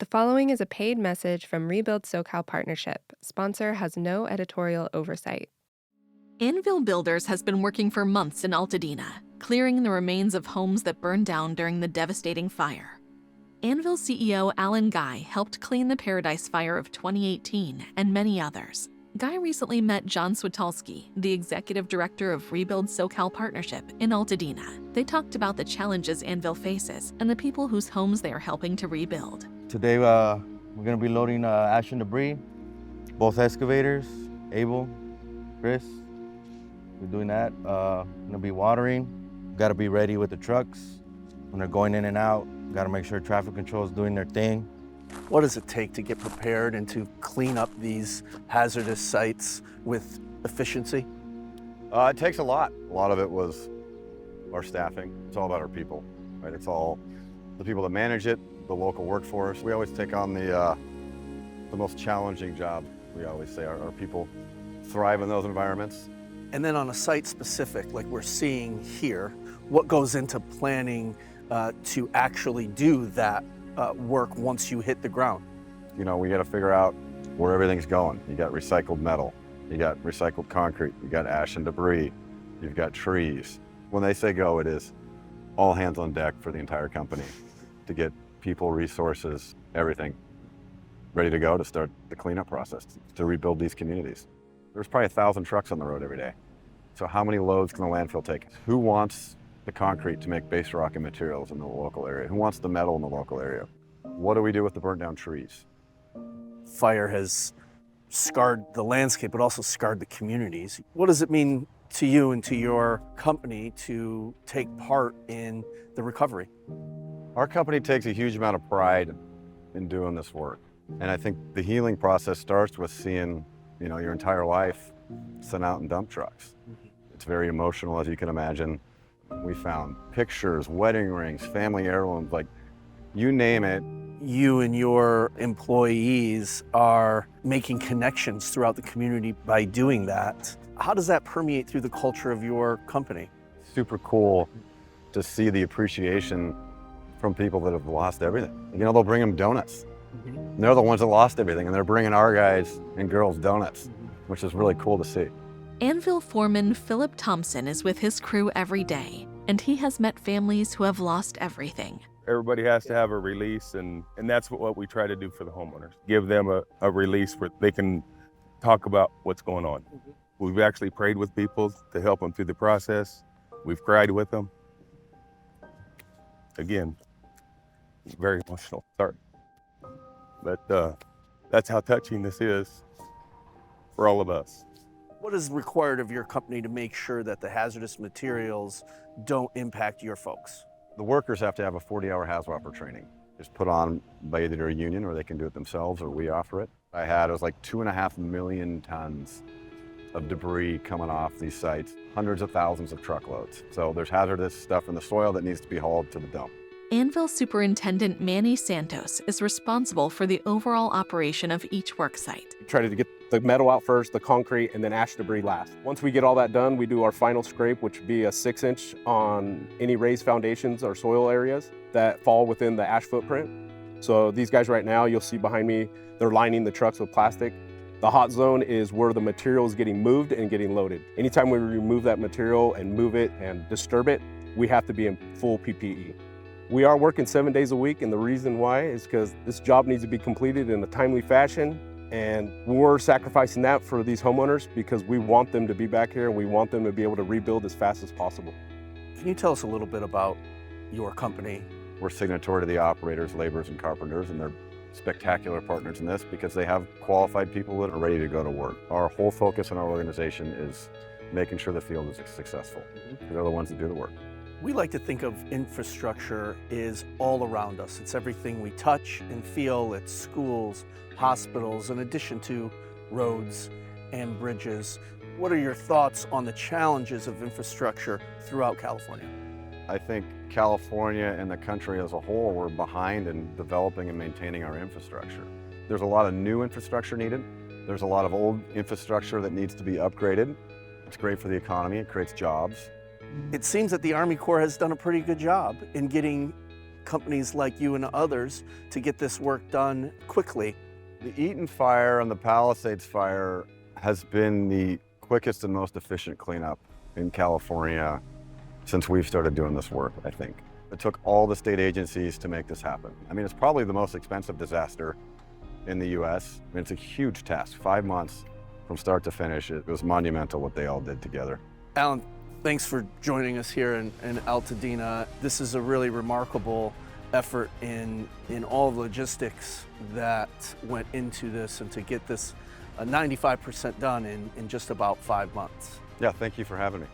The following is a paid message from Rebuild SoCal Partnership. Sponsor has no editorial oversight. Anvil Builders has been working for months in Altadena, clearing the remains of homes that burned down during the devastating fire. Anvil CEO Alan Guy helped clean the Paradise Fire of 2018 and many others. Guy recently met John Switalski, the executive director of Rebuild SoCal Partnership in Altadena. They talked about the challenges Anvil faces and the people whose homes they are helping to rebuild. Today we're going to be loading ash and debris, both excavators, Abel, Chris. We're doing that. Going to be watering. Got to be ready with the trucks when they're going in and out. Got to make sure traffic control is doing their thing. What does it take to get prepared and to clean up these hazardous sites with efficiency? It takes a lot. A lot of it was our staffing. It's all about our people, right? It's all the people that manage it, the local workforce. We always take on the most challenging job. We always say our people thrive in those environments. And then on a site specific, like we're seeing here, what goes into planning to actually do that work once you hit the ground? You know, we got to figure out where everything's going. You got recycled metal, you got recycled concrete, you got ash and debris, you've got trees. When they say go, it is all hands on deck for the entire company to get people, resources, everything ready to go to start the cleanup process, to rebuild these communities. There's probably 1,000 trucks on the road every day. So how many loads can the landfill take? Who wants the concrete to make base rock and materials in the local area? Who wants the metal in the local area? What do we do with the burnt down trees? Fire has scarred the landscape, but also scarred the communities. What does it mean to you and to your company to take part in the recovery? Our company takes a huge amount of pride in doing this work. And I think the healing process starts with seeing, you know, your entire life sent out in dump trucks. It's very emotional, as you can imagine. We found pictures, wedding rings, family heirlooms, like you name it. You and your employees are making connections throughout the community by doing that. How does that permeate through the culture of your company? Super cool to see the appreciation from people that have lost everything. You know, they'll bring them donuts. And they're the ones that lost everything, and they're bringing our guys and girls donuts, which is really cool to see. Anvil foreman Philip Thompson is with his crew every day, and he has met families who have lost everything. Everybody has to have a release, and that's what we try to do for the homeowners. Give them a release where they can talk about what's going on. We've actually prayed with people to help them through the process. We've cried with them. Again, very emotional. Sorry. But that's how touching this is for all of us. What is required of your company to make sure that the hazardous materials don't impact your folks? The workers have to have a 40-hour HAZWOPER training. It's put on by either a union, or they can do it themselves, or we offer it. It was like 2.5 million tons of debris coming off these sites, hundreds of thousands of truckloads. So there's hazardous stuff in the soil that needs to be hauled to the dump. Anvil Superintendent Manny Santos is responsible for the overall operation of each work site. Try to get the metal out first, the concrete, and then ash debris last. Once we get all that done, we do our final scrape, which would be a 6-inch on any raised foundations or soil areas that fall within the ash footprint. So these guys right now, you'll see behind me, they're lining the trucks with plastic. The hot zone is where the material is getting moved and getting loaded. Anytime we remove that material and move it and disturb it, we have to be in full PPE. We are working 7 days a week, and the reason why is because this job needs to be completed in a timely fashion, and we're sacrificing that for these homeowners because we want them to be back here and we want them to be able to rebuild as fast as possible. Can you tell us a little bit about your company? We're signatory to the operators, laborers, and carpenters, and they're spectacular partners in this because they have qualified people that are ready to go to work. Our whole focus in our organization is making sure the field is successful. They're the ones that do the work. We like to think of infrastructure is all around us. It's everything we touch and feel. It's schools, hospitals, in addition to roads and bridges. What are your thoughts on the challenges of infrastructure throughout California? I think California and the country as a whole, we're behind in developing and maintaining our infrastructure. There's a lot of new infrastructure needed. There's a lot of old infrastructure that needs to be upgraded. It's great for the economy, it creates jobs. It seems that the Army Corps has done a pretty good job in getting companies like you and others to get this work done quickly. The Eaton fire and the Palisades fire has been the quickest and most efficient cleanup in California since we've started doing this work, I think. It took all the state agencies to make this happen. I mean, it's probably the most expensive disaster in the US. I mean, it's a huge task, 5 months from start to finish. It was monumental what they all did together. Alan, thanks for joining us here in Altadena. This is a really remarkable effort in all the logistics that went into this, and to get this 95% done in just about 5 months. Yeah, thank you for having me.